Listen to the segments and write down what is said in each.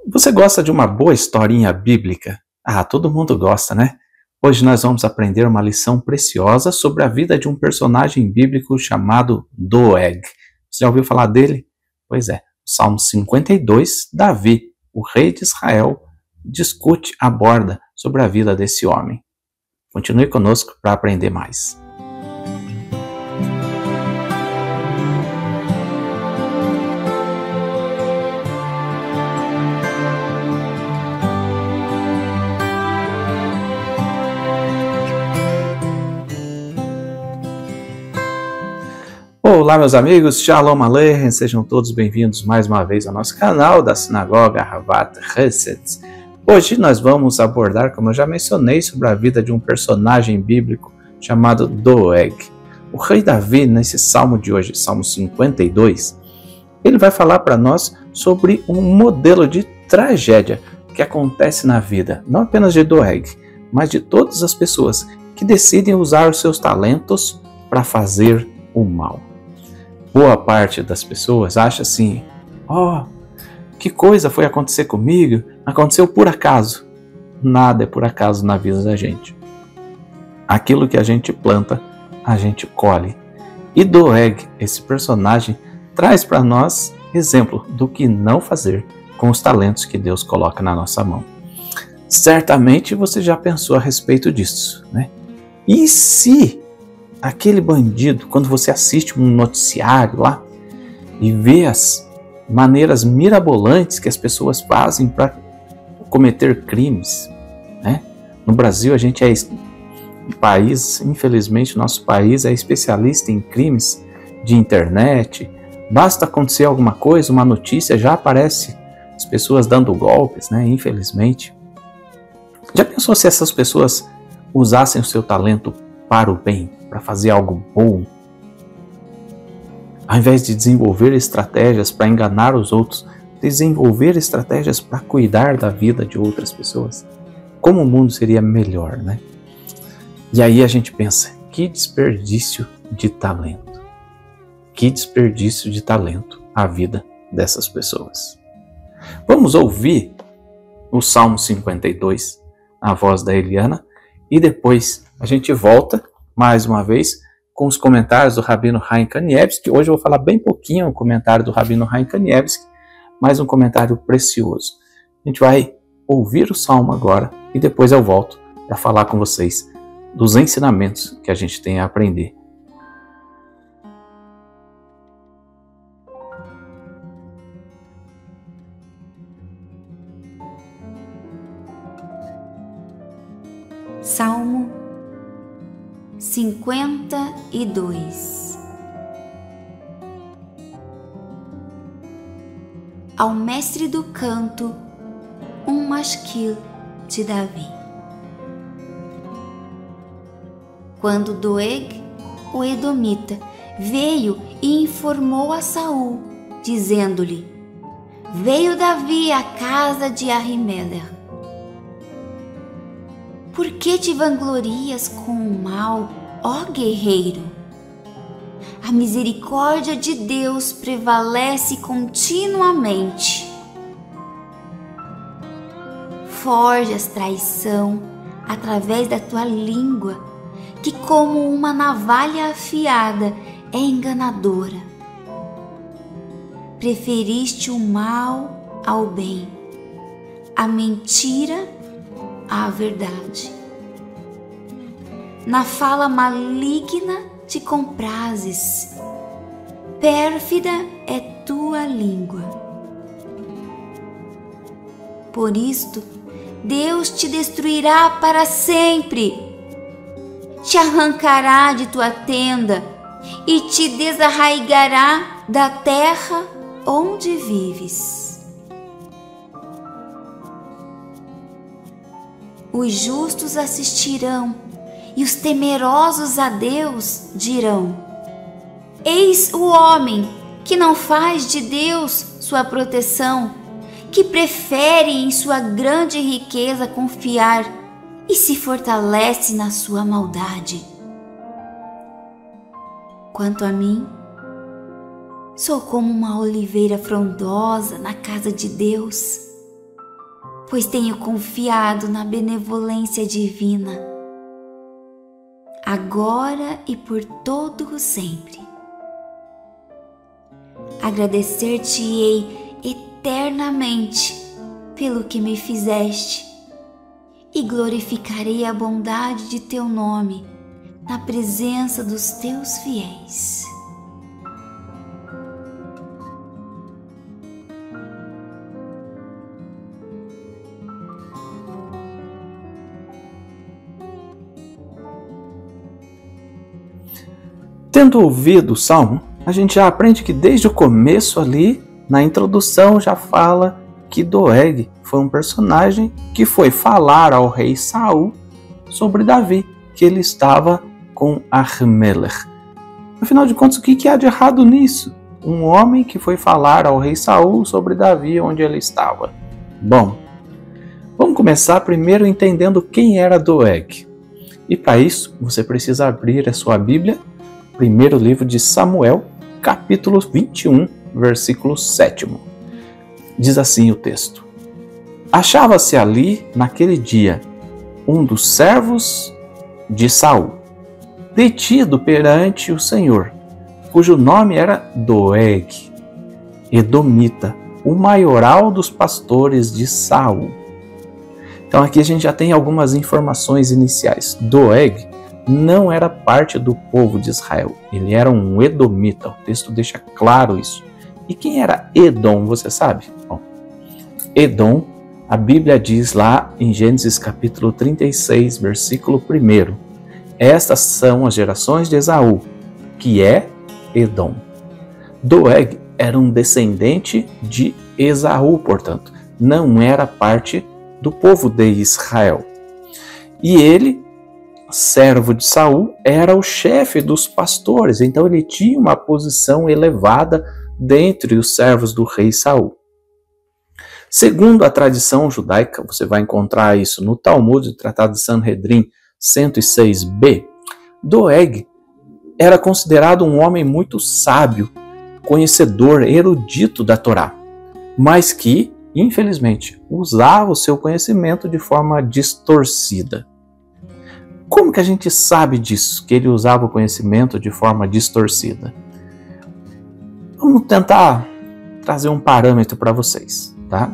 Você gosta de uma boa historinha bíblica? Ah, todo mundo gosta, né? Hoje nós vamos aprender uma lição preciosa sobre a vida de um personagem bíblico chamado Doeg. Você já ouviu falar dele? Pois é, Salmo 52, Davi, o rei de Israel, aborda sobre a vida desse homem. Continue conosco para aprender mais. Olá meus amigos, Shalom Aleichem, sejam todos bem-vindos mais uma vez ao nosso canal da Sinagoga Ahavat Chesed. Hoje nós vamos abordar, como eu já mencionei, sobre a vida de um personagem bíblico chamado Doeg. O rei Davi, nesse salmo de hoje, Salmo 52, ele vai falar para nós sobre um modelo de tragédia que acontece na vida, não apenas de Doeg, mas de todas as pessoas que decidem usar os seus talentos para fazer o mal. Boa parte das pessoas acha assim: que coisa foi acontecer comigo? Aconteceu por acaso. Nada é por acaso na vida da gente. Aquilo que a gente planta, a gente colhe. E Doeg, esse personagem, traz para nós exemplo do que não fazer com os talentos que Deus coloca na nossa mão. Certamente você já pensou a respeito disso, né? E se aquele bandido, quando você assiste um noticiário lá e vê as maneiras mirabolantes que as pessoas fazem para cometer crimes, né? No Brasil a gente é um país, infelizmente nosso país é especialista em crimes de internet. Basta acontecer alguma coisa, uma notícia, já aparece as pessoas dando golpes, né? Infelizmente. Já pensou se essas pessoas usassem o seu talento para o bem, para fazer algo bom? Ao invés de desenvolver estratégias para enganar os outros, desenvolver estratégias para cuidar da vida de outras pessoas. Como o mundo seria melhor, né? E aí a gente pensa, que desperdício de talento. Que desperdício de talento a vida dessas pessoas. Vamos ouvir o Salmo 52, na voz da Eliana, e depois a gente volta mais uma vez com os comentários do Rabino Chaim Kanievski. Hoje eu vou falar bem pouquinho o comentário do Rabino Chaim Kanievski, mas um comentário precioso. A gente vai ouvir o Salmo agora e depois eu volto para falar com vocês dos ensinamentos que a gente tem a aprender. Salmo 52. Ao mestre do canto, um masquil de Davi. Quando Doeg, o edomita, veio e informou a Saul, dizendo-lhe: veio Davi à casa de Ahimelech. Por que te vanglorias com o mal, ó guerreiro? A misericórdia de Deus prevalece continuamente. Forjas traição através da tua língua, que como uma navalha afiada é enganadora. Preferiste o mal ao bem, a mentira à verdade. Na fala maligna te comprazes, pérfida é tua língua. Por isto, Deus te destruirá para sempre, te arrancará de tua tenda e te desarraigará da terra onde vives. Os justos assistirão e os temerosos a Deus dirão: eis o homem que não faz de Deus sua proteção, que prefere em sua grande riqueza confiar e se fortalece na sua maldade. Quanto a mim, sou como uma oliveira frondosa na casa de Deus. pois tenho confiado na benevolência divina, agora e por todo o sempre. Agradecer-te-ei eternamente pelo que me fizeste e glorificarei a bondade de teu nome na presença dos teus fiéis. Tendo ouvido o Salmo, a gente já aprende que desde o começo ali, na introdução, já fala que Doeg foi um personagem que foi falar ao rei Saul sobre Davi, que ele estava com Ahimelech. Afinal de contas, o que há de errado nisso? Um homem que foi falar ao rei Saul sobre Davi, onde ele estava. Bom, vamos começar primeiro entendendo quem era Doeg. E para isso, você precisa abrir a sua Bíblia, primeiro livro de Samuel, capítulo 21, versículo 7. Diz assim o texto: Achava-se ali, naquele dia, um dos servos de Saul, detido perante o Senhor, cujo nome era Doeg, edomita, o maioral dos pastores de Saul. Então aqui a gente já tem algumas informações iniciais. Doeg não era parte do povo de Israel, ele era um edomita, o texto deixa claro isso. E quem era Edom, você sabe? Bom, Edom, a Bíblia diz lá em Gênesis capítulo 36, versículo 1, estas são as gerações de Esaú, que é Edom. Doeg era um descendente de Esaú, portanto, não era parte do povo de Israel. E ele, servo de Saul, era o chefe dos pastores, então ele tinha uma posição elevada dentre os servos do rei Saul. Segundo a tradição judaica, você vai encontrar isso no Talmud, Tratado de Sanhedrin 106b, Doeg era considerado um homem muito sábio, conhecedor, erudito da Torá, mas que, infelizmente, usava o seu conhecimento de forma distorcida. Como que a gente sabe disso, que ele usava o conhecimento de forma distorcida? Vamos tentar trazer um parâmetro para vocês, tá?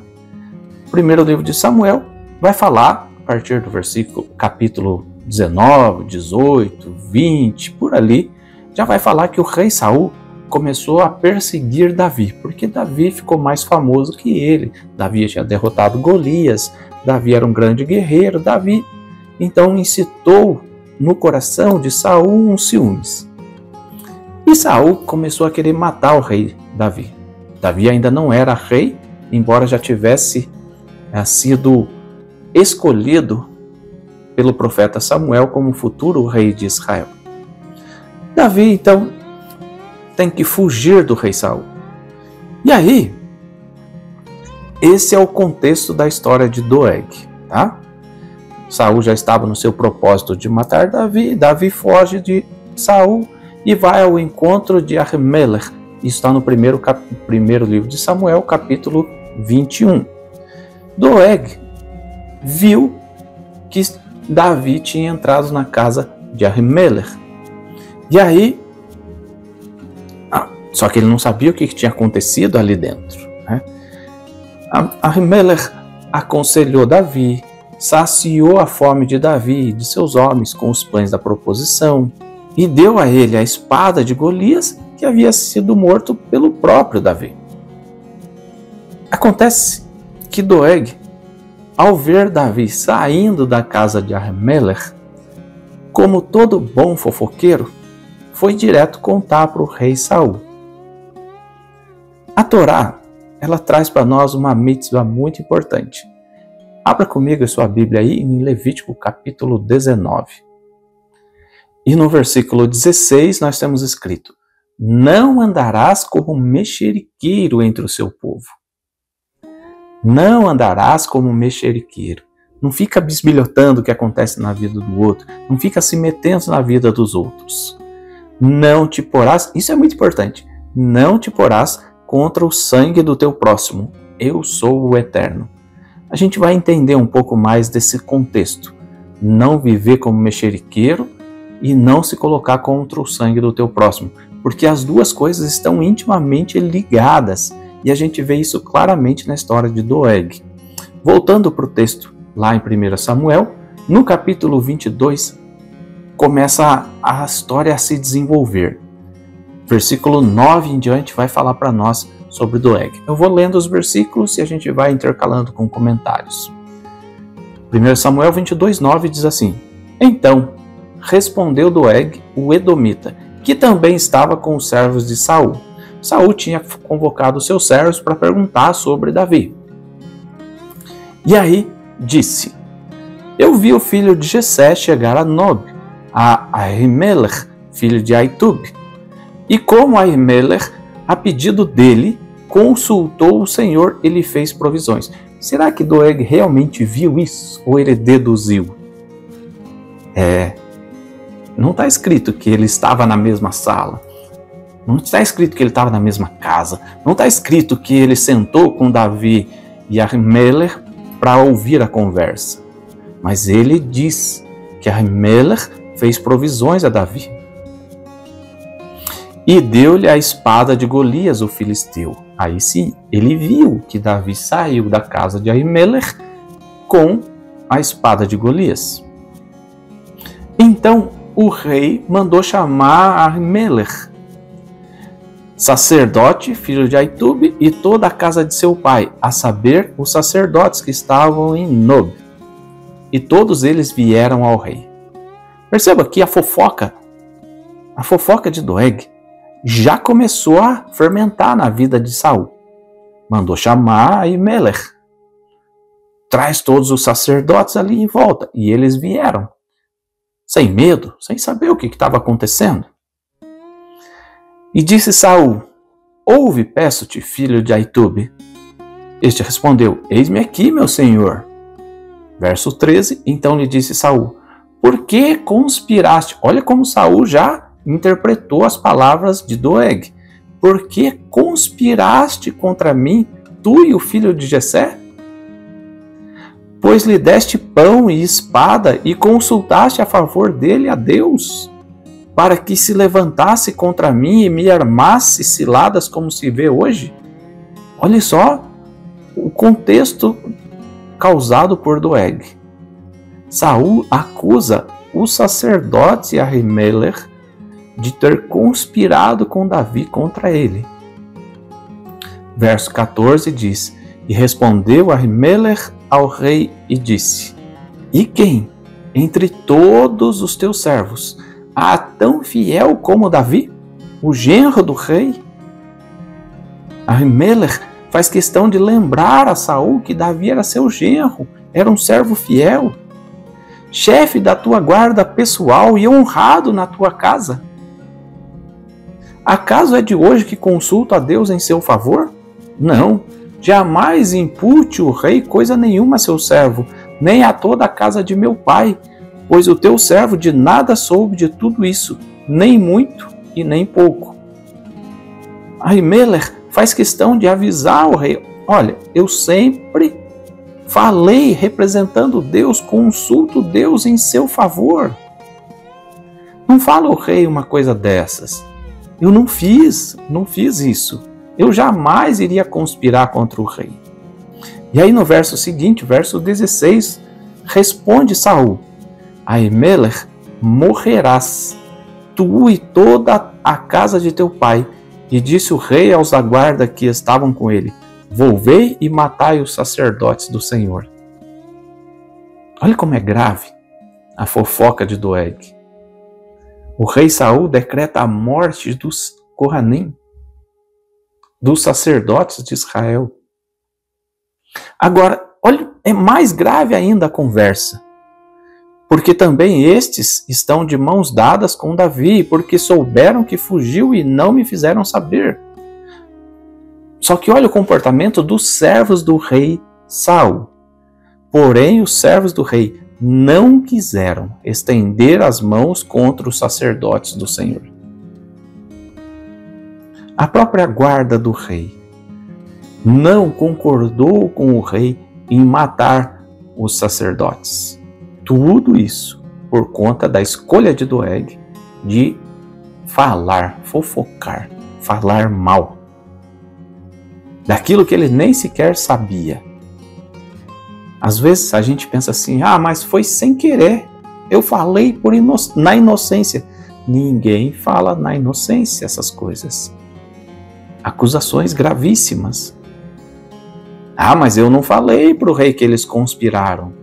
Primeiro livro de Samuel vai falar, a partir do versículo, capítulo 19, 18, 20, por ali, já vai falar que o rei Saul começou a perseguir Davi, porque Davi ficou mais famoso que ele. Davi tinha derrotado Golias, Davi era um grande guerreiro, Davi então incitou no coração de Saul uns ciúmes. E Saul começou a querer matar o rei Davi. Davi ainda não era rei, embora já tivesse sido escolhido pelo profeta Samuel como futuro rei de Israel. Davi, então, tem que fugir do rei Saul. E aí, esse é o contexto da história de Doeg, tá? Saul já estava no seu propósito de matar Davi, Davi foge de Saul e vai ao encontro de Ahimelech. Isso está no primeiro livro de Samuel, capítulo 21. Doeg viu que Davi tinha entrado na casa de Ahimelech. E aí, só que ele não sabia o que tinha acontecido ali dentro, né? Ahimelech aconselhou Davi, saciou a fome de Davi e de seus homens com os pães da proposição e deu a ele a espada de Golias, que havia sido morto pelo próprio Davi. Acontece que Doeg, ao ver Davi saindo da casa de Ahimelech, como todo bom fofoqueiro, foi direto contar para o rei Saul. A Torá, ela traz para nós uma mitzvah muito importante. Abra comigo a sua Bíblia aí em Levítico capítulo 19. E no versículo 16 nós temos escrito: não andarás como mexeriqueiro entre o seu povo. Não andarás como mexeriqueiro. Não fica bisbilhotando o que acontece na vida do outro. Não fica se metendo na vida dos outros. Não te porás, isso é muito importante, não te porás contra o sangue do teu próximo. Eu sou o Eterno. a gente vai entender um pouco mais desse contexto. Não viver como mexeriqueiro e não se colocar contra o sangue do teu próximo, porque as duas coisas estão intimamente ligadas, e a gente vê isso claramente na história de Doeg. Voltando para o texto, lá em 1 Samuel, no capítulo 22, começa a história a se desenvolver. Versículo 9 em diante vai falar para nós sobre Doeg. Eu vou lendo os versículos e a gente vai intercalando com comentários. 1 Samuel 22, 9 diz assim: Então respondeu Doeg, o edomita, que também estava com os servos de Saul. Saul tinha convocado os seus servos para perguntar sobre Davi. E aí disse: Eu vi o filho de Jessé chegar a Nob, a Ahimelech, filho de Aitub. E como Ahimelech, a pedido dele, consultou o Senhor, ele fez provisões. Será que Doeg realmente viu isso? Ou ele deduziu? Não está escrito que ele estava na mesma sala. Não está escrito que ele estava na mesma casa. Não está escrito que ele sentou com Davi e Ahimelech para ouvir a conversa. Mas ele diz que Ahimelech fez provisões a Davi. E deu-lhe a espada de Golias, o filisteu. Aí sim, ele viu que Davi saiu da casa de Ahimelech com a espada de Golias. Então o rei mandou chamar Ahimelech, sacerdote, filho de Aitub, e toda a casa de seu pai, a saber, os sacerdotes que estavam em Nob. E todos eles vieram ao rei. Perceba que a fofoca de Doeg já começou a fermentar na vida de Saul. Mandou chamar Ahimelech. Traz todos os sacerdotes ali em volta. E eles vieram. Sem medo, sem saber o que estava acontecendo. E disse Saul: Ouve, peço-te, filho de Aitub. Este respondeu: Eis-me aqui, meu senhor. Verso 13, então lhe disse Saul: Por que conspiraste? Olha como Saul já interpretou as palavras de Doeg. Por que conspiraste contra mim, tu e o filho de Jessé? Pois lhe deste pão e espada e consultaste a favor dele a Deus, para que se levantasse contra mim e me armasse ciladas como se vê hoje? Olha só o contexto causado por Doeg. Saul acusa os sacerdotes e Ahimelech de ter conspirado com Davi contra ele. Verso 14 diz: E respondeu Ahimelech ao rei e disse: E quem, entre todos os teus servos, há tão fiel como Davi, o genro do rei? Ahimelech faz questão de lembrar a Saul que Davi era seu genro, era um servo fiel, chefe da tua guarda pessoal e honrado na tua casa. Acaso é de hoje que consulto a Deus em seu favor? Não, jamais impute o rei coisa nenhuma a seu servo, nem a toda a casa de meu pai, pois o teu servo de nada soube de tudo isso, nem muito e nem pouco. Ahimelech faz questão de avisar o rei: olha, eu sempre falei representando Deus, consulto Deus em seu favor. Não fala o rei uma coisa dessas. Eu não fiz isso. Eu jamais iria conspirar contra o rei. E aí no verso seguinte, verso 16, responde Saul: Ahimelech, morrerás, tu e toda a casa de teu pai. E disse o rei aos da guarda que estavam com ele: Volvei e matai os sacerdotes do Senhor. Olha como é grave a fofoca de Doeg. O rei Saul decreta a morte dos Kohanim, dos sacerdotes de Israel. Agora, olha, é mais grave ainda a conversa, porque também estes estão de mãos dadas com Davi, porque souberam que fugiu e não me fizeram saber. Só que olha o comportamento dos servos do rei Saul. Porém, os servos do rei não quiseram estender as mãos contra os sacerdotes do Senhor. A própria guarda do rei não concordou com o rei em matar os sacerdotes. Tudo isso por conta da escolha de Doeg de falar, fofocar, falar mal daquilo que ele nem sequer sabia. Às vezes a gente pensa assim, mas foi sem querer, eu falei na inocência. Ninguém fala na inocência essas coisas. Acusações gravíssimas. Mas eu não falei para o rei que eles conspiraram.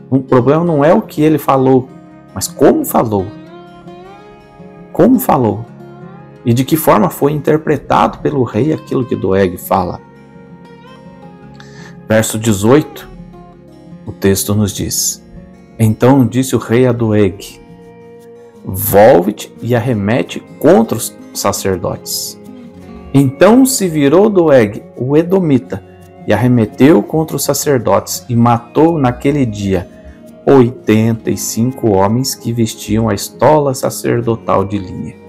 O problema não é o que ele falou, mas como falou. Como falou. E de que forma foi interpretado pelo rei aquilo que Doeg fala. Verso 18, o texto nos diz: Então disse o rei a Doeg: Volve-te e arremete contra os sacerdotes. Então se virou Doeg, o edomita, e arremeteu contra os sacerdotes e matou naquele dia 85 homens que vestiam a estola sacerdotal de linha.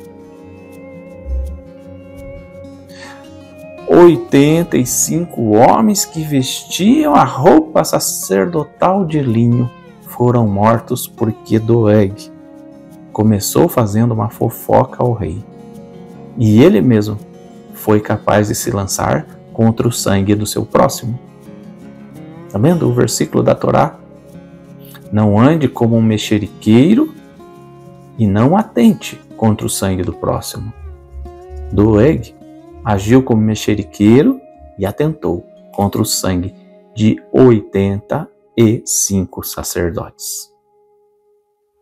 85 homens que vestiam a roupa sacerdotal de linho foram mortos porque Doeg começou fazendo uma fofoca ao rei. E ele mesmo foi capaz de se lançar contra o sangue do seu próximo. Está vendo o versículo da Torá? Não ande como um mexeriqueiro e não atente contra o sangue do próximo. Doeg agiu como mexeriqueiro e atentou contra o sangue de 85 sacerdotes.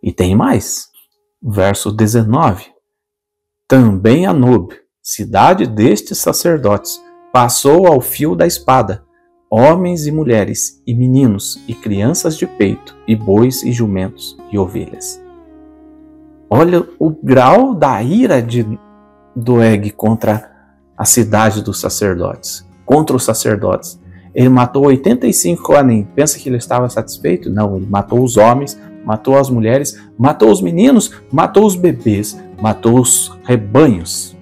E tem mais. Verso 19. Também a Nob, cidade destes sacerdotes, passou ao fio da espada, homens e mulheres, e meninos, e crianças de peito, e bois e jumentos, e ovelhas. Olha o grau da ira de Doeg contra a cidade dos sacerdotes, contra os sacerdotes. Ele matou 85 Coanim. Pensa que ele estava satisfeito? Não, ele matou os homens, matou as mulheres, matou os meninos, matou os bebês, matou os rebanhos.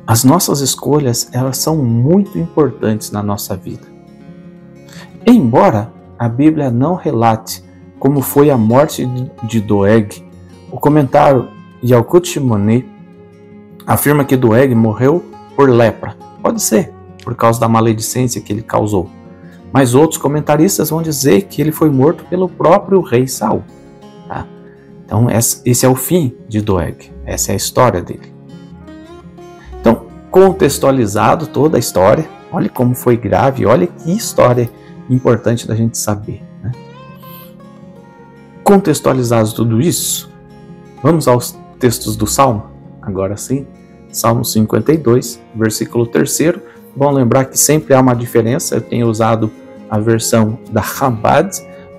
As nossas escolhas, elas são muito importantes na nossa vida. Embora a Bíblia não relate como foi a morte de Doeg, o comentário Yalkut Shimoni afirma que Doeg morreu por lepra. Pode ser, por causa da maledicência que ele causou. Mas outros comentaristas vão dizer que ele foi morto pelo próprio rei Saul. Tá? Então esse é o fim de Doeg. Essa é a história dele. Então, contextualizado toda a história, olha como foi grave, olha que história importante da gente saber. Né? Contextualizado tudo isso, vamos aos textos do Salmo, agora sim, Salmo 52, versículo 3. Bom lembrar que sempre há uma diferença, eu tenho usado a versão da Chabad,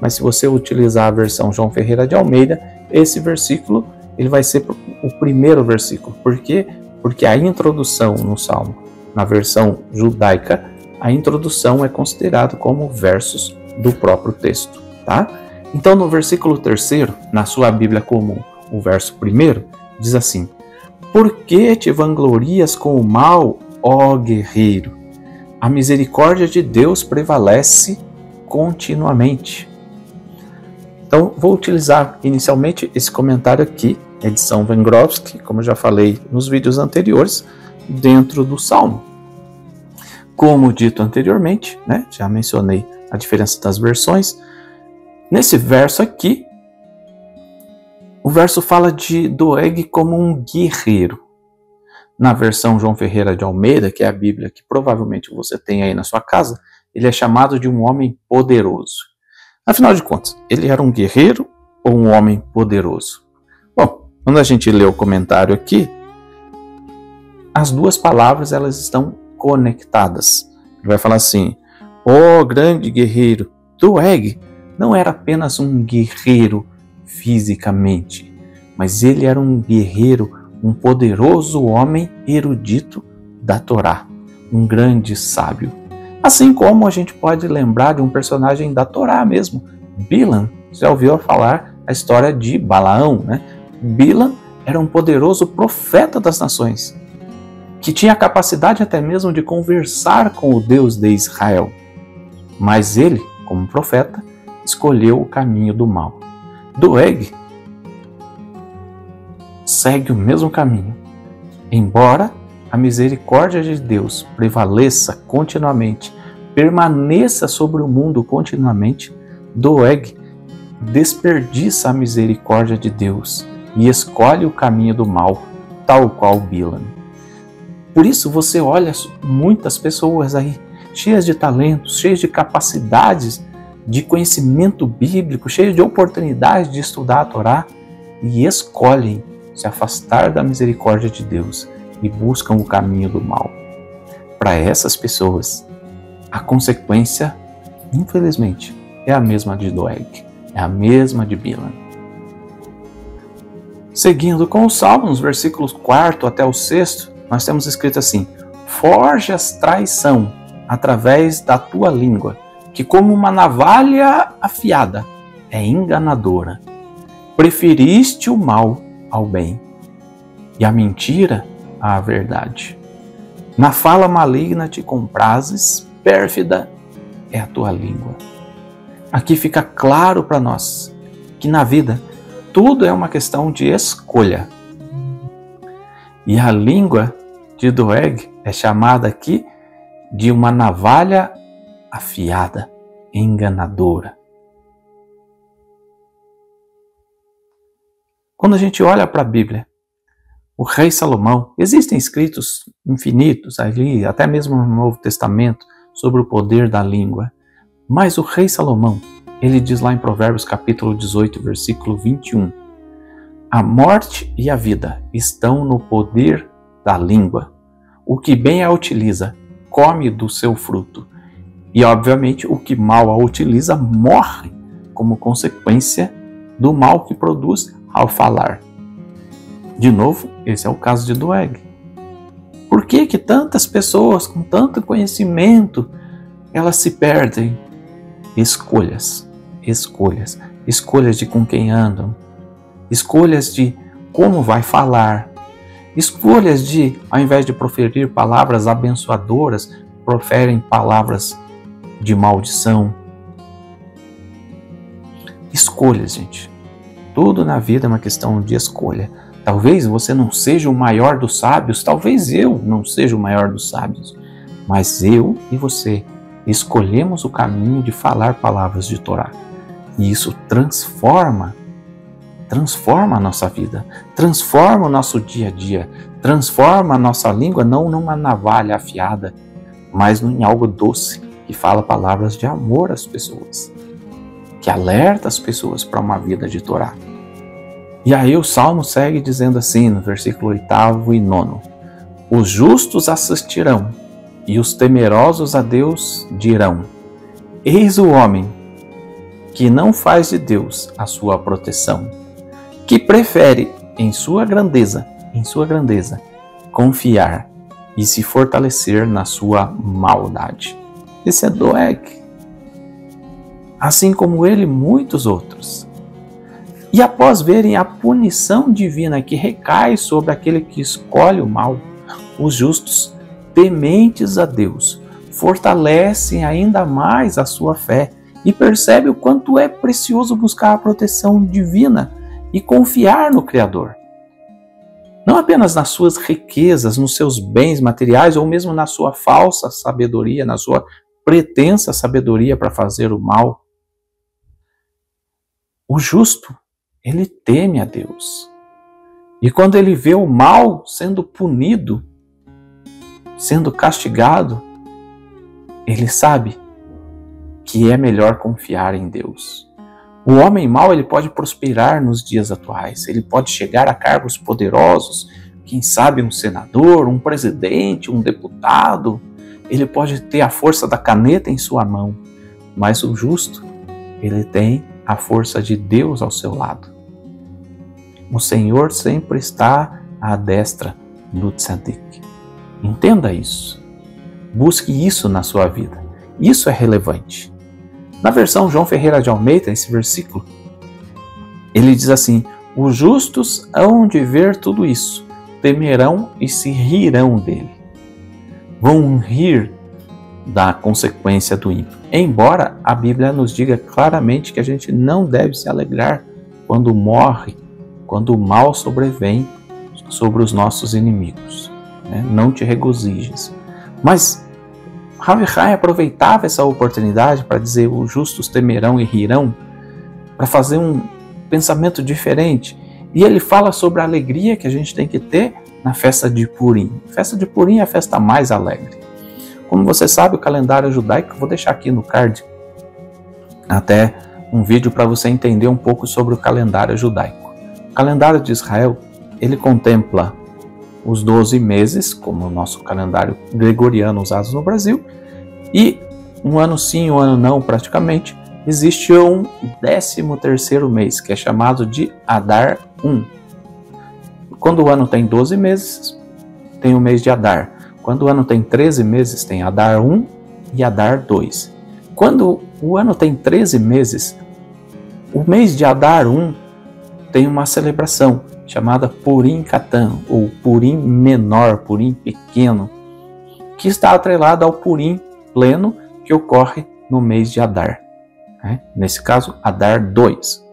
mas se você utilizar a versão João Ferreira de Almeida, esse versículo ele vai ser o primeiro versículo. Por quê? Porque a introdução no Salmo, na versão judaica, a introdução é considerada como versos do próprio texto. Tá? Então no versículo 3, na sua Bíblia comum, o verso 1, diz assim: Por que te vanglorias com o mal, ó guerreiro? A misericórdia de Deus prevalece continuamente. Então, vou utilizar inicialmente esse comentário aqui, edição Vengrovsky, como eu já falei nos vídeos anteriores, dentro do Salmo. Como dito anteriormente, né, já mencionei a diferença das versões. Nesse verso aqui, o verso fala de Doeg como um guerreiro. Na versão João Ferreira de Almeida, que é a Bíblia que provavelmente você tem aí na sua casa, ele é chamado de um homem poderoso. Afinal de contas, ele era um guerreiro ou um homem poderoso? Bom, quando a gente lê o comentário aqui, as duas palavras elas estão conectadas. Ele vai falar assim: ó grande guerreiro, Doeg não era apenas um guerreiro fisicamente, mas ele era um guerreiro, um poderoso homem erudito da Torá, um grande sábio. Assim como a gente pode lembrar de um personagem da Torá mesmo, Bilam. Já ouviu falar a história de Balaão, né? Bilam era um poderoso profeta das nações. que tinha a capacidade até mesmo de conversar com o Deus de Israel. Mas ele, como profeta, escolheu o caminho do mal. Doeg segue o mesmo caminho. Embora a misericórdia de Deus prevaleça continuamente, permaneça sobre o mundo continuamente, Doeg desperdiça a misericórdia de Deus e escolhe o caminho do mal, tal qual Bilam. Por isso você olha muitas pessoas aí, cheias de talentos, cheias de capacidades, de conhecimento bíblico, cheias de oportunidades de estudar a Torá, e escolhem se afastar da misericórdia de Deus e buscam o caminho do mal. Para essas pessoas, a consequência, infelizmente, é a mesma de Doeg, é a mesma de Bilam. Seguindo com o Salmo, nos versículos 4 até o 6, nós temos escrito assim: forjas traição através da tua língua, que como uma navalha afiada é enganadora. Preferiste o mal ao bem e a mentira à verdade. Na fala maligna te comprases, pérfida é a tua língua. Aqui fica claro para nós que na vida tudo é uma questão de escolha. E a língua de Doeg é chamada aqui de uma navalha afiada, enganadora. Quando a gente olha para a Bíblia, o rei Salomão, existem escritos infinitos ali, até mesmo no Novo Testamento, sobre o poder da língua. Mas o rei Salomão, ele diz lá em Provérbios capítulo 18, versículo 21, a morte e a vida estão no poder da língua. O que bem a utiliza, come do seu fruto. E, obviamente, o que mal a utiliza, morre como consequência do mal que produz ao falar. De novo, esse é o caso de Doeg. Por que que tantas pessoas com tanto conhecimento, elas se perdem? Escolhas de com quem andam, escolhas de como vai falar, escolhas de, ao invés de proferir palavras abençoadoras, proferem palavras de maldição. Escolhas, gente. Tudo na vida é uma questão de escolha. Talvez você não seja o maior dos sábios, talvez eu não seja o maior dos sábios, mas eu e você escolhemos o caminho de falar palavras de Torá. E isso transforma a nossa vida, transforma o nosso dia a dia, transforma a nossa língua não numa navalha afiada, mas em algo doce, que fala palavras de amor às pessoas, que alerta as pessoas para uma vida de Torá. E aí o Salmo segue dizendo assim, no versículo 8 e 9, os justos assistirão, e os temerosos a Deus dirão, eis o homem que não faz de Deus a sua proteção, que prefere em sua grandeza, confiar e se fortalecer na sua maldade. Esse é Doeg. Assim como ele, muitos outros. E após verem a punição divina que recai sobre aquele que escolhe o mal, os justos, tementes a Deus, fortalecem ainda mais a sua fé e percebem o quanto é precioso buscar a proteção divina e confiar no Criador. Não apenas nas suas riquezas, nos seus bens materiais ou mesmo na sua falsa sabedoria, na sua pretensa sabedoria para fazer o mal. O justo, ele teme a Deus. E quando ele vê o mal sendo punido, sendo castigado, ele sabe que é melhor confiar em Deus. O homem mau, ele pode prosperar nos dias atuais, ele pode chegar a cargos poderosos, quem sabe um senador, um presidente, um deputado, ele pode ter a força da caneta em sua mão, mas o justo, ele tem a força de Deus ao seu lado. O Senhor sempre está à destra do tzadik. Entenda isso. Busque isso na sua vida. Isso é relevante. Na versão João Ferreira de Almeida, esse versículo, ele diz assim, os justos hão de ver tudo isso temerão e se rirão dele. Vão rir da consequência do ímpio. Embora a Bíblia nos diga claramente que a gente não deve se alegrar quando morre, quando o mal sobrevém sobre os nossos inimigos. Não te regozijes. Mas Rav Chaim aproveitava essa oportunidade para dizer os justos temerão e rirão, para fazer um pensamento diferente. E ele fala sobre a alegria que a gente tem que ter na festa de Purim. A festa de Purim é a festa mais alegre. Como você sabe, o calendário judaico, vou deixar aqui no card até um vídeo para você entender um pouco sobre o calendário judaico. O calendário de Israel, ele contempla os 12 meses, como o nosso calendário gregoriano usado no Brasil, e um ano sim, um ano não, praticamente, existe um 13º mês, que é chamado de Adar 1. Quando o ano tem 12 meses, tem o mês de Adar. Quando o ano tem 13 meses, tem Adar 1 e Adar 2. Quando o ano tem 13 meses, o mês de Adar 1 tem uma celebração chamada Purim Katan, ou Purim menor, Purim pequeno, que está atrelada ao Purim pleno, que ocorre no mês de Adar. Nesse caso, Adar 2.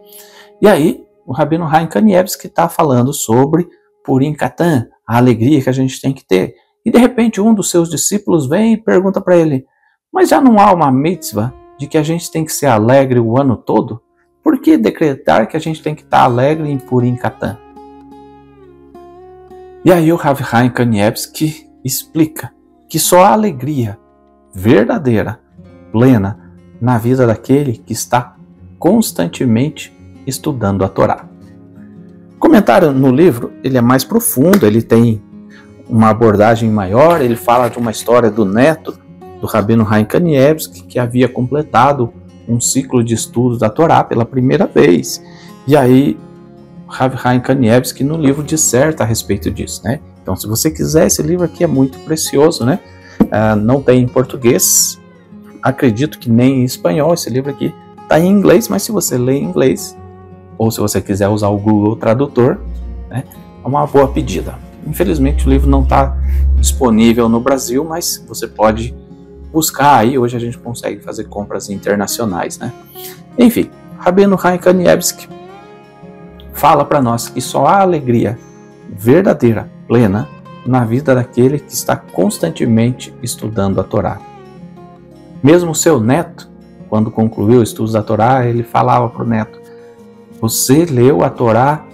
E aí, o Rabino Chaim Kanievsky está falando sobre Purim Katan, a alegria que a gente tem que ter. E de repente um dos seus discípulos vem e pergunta para ele: mas já não há uma mitzvah de que a gente tem que ser alegre o ano todo? Por que decretar que a gente tem que estar alegre em Purim Katan? E aí o Rav Chaim Kanievsky explica que só há alegria verdadeira, plena, na vida daquele que está constantemente estudando a Torá. O comentário no livro ele é mais profundo, ele tem uma abordagem maior, ele fala de uma história do neto do Rabino Chaim Kanievsky, que havia completado um ciclo de estudos da Torá pela primeira vez. E aí, Rav Chaim Kanievsky no livro disserta a respeito disso, Então, se você quiser, esse livro aqui é muito precioso, não tem em português, acredito que nem em espanhol. Esse livro aqui está em inglês, mas se você lê em inglês, ou se você quiser usar o Google Tradutor, é uma boa pedida. Infelizmente o livro não está disponível no Brasil, mas você pode buscar aí. Hoje a gente consegue fazer compras internacionais, Enfim, Rabino Chaim Kanievsky fala para nós que só há alegria verdadeira, plena, na vida daquele que está constantemente estudando a Torá. Mesmo seu neto, quando concluiu os estudos da Torá, ele falava para o neto: você leu a Torá,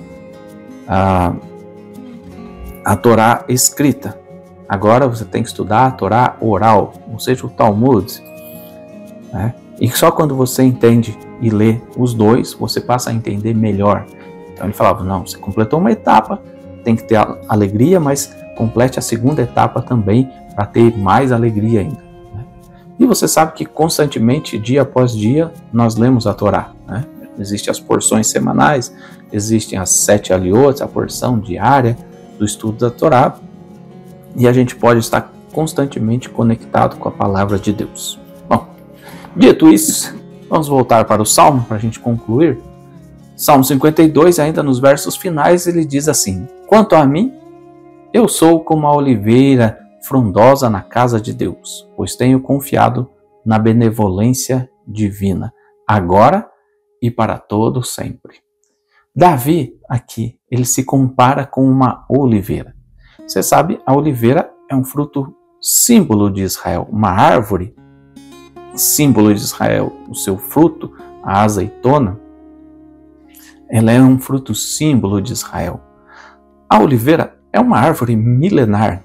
a Torá escrita. Agora você tem que estudar a Torá oral, ou seja, o Talmud. E só quando você entende e lê os dois, você passa a entender melhor. Então ele falava: não, você completou uma etapa, tem que ter alegria, mas complete a segunda etapa também, para ter mais alegria ainda. E você sabe que constantemente, dia após dia, nós lemos a Torá. Existem as porções semanais, existem as 7 aliotes, a porção diária do estudo da Torá, e a gente pode estar constantemente conectado com a palavra de Deus. Bom, dito isso, vamos voltar para o Salmo para a gente concluir. Salmo 52, ainda nos versos finais, ele diz assim: quanto a mim, eu sou como a oliveira frondosa na casa de Deus, pois tenho confiado na benevolência divina, agora e para todo sempre. Davi, aqui, ele se compara com uma oliveira. Você sabe, a oliveira é um fruto símbolo de Israel, uma árvore símbolo de Israel. O seu fruto, a azeitona, ela é um fruto símbolo de Israel. A oliveira é uma árvore milenar,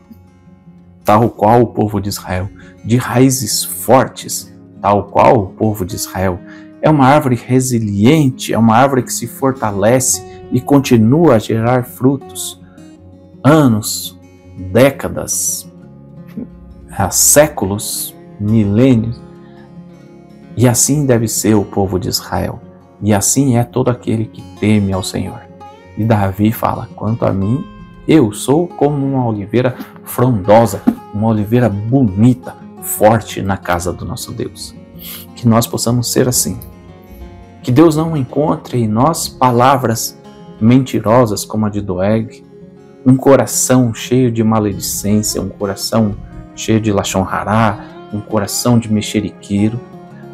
tal qual o povo de Israel, de raízes fortes, tal qual o povo de Israel. É uma árvore resiliente, é uma árvore que se fortalece e continua a gerar frutos. Anos, décadas, séculos, milênios. E assim deve ser o povo de Israel. E assim é todo aquele que teme ao Senhor. E Davi fala: quanto a mim, eu sou como uma oliveira frondosa, uma oliveira bonita, forte na casa do nosso Deus. Que nós possamos ser assim. Que Deus não encontre em nós palavras mentirosas como a de Doeg, um coração cheio de maledicência, um coração cheio de lashon hará, um coração de mexeriqueiro,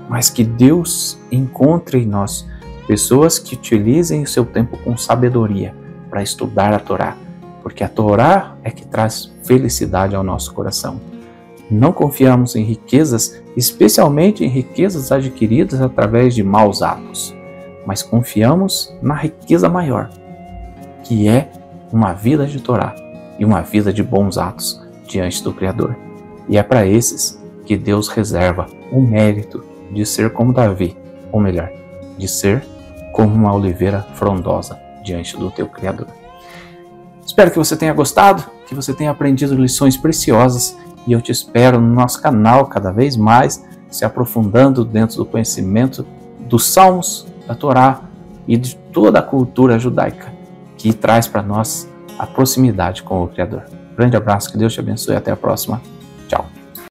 mas que Deus encontre em nós pessoas que utilizem o seu tempo com sabedoria para estudar a Torá, porque a Torá é que traz felicidade ao nosso coração. Não confiamos em riquezas, especialmente em riquezas adquiridas através de maus atos, mas confiamos na riqueza maior, que é uma vida de Torá e uma vida de bons atos diante do Criador. E é para esses que Deus reserva o mérito de ser como Davi, ou melhor, de ser como uma oliveira frondosa diante do teu Criador. Espero que você tenha gostado, que você tenha aprendido lições preciosas, e eu te espero no nosso canal cada vez mais, se aprofundando dentro do conhecimento dos Salmos, da Torá e de toda a cultura judaica, que traz para nós a proximidade com o Criador. Grande abraço, que Deus te abençoe e até a próxima. Tchau.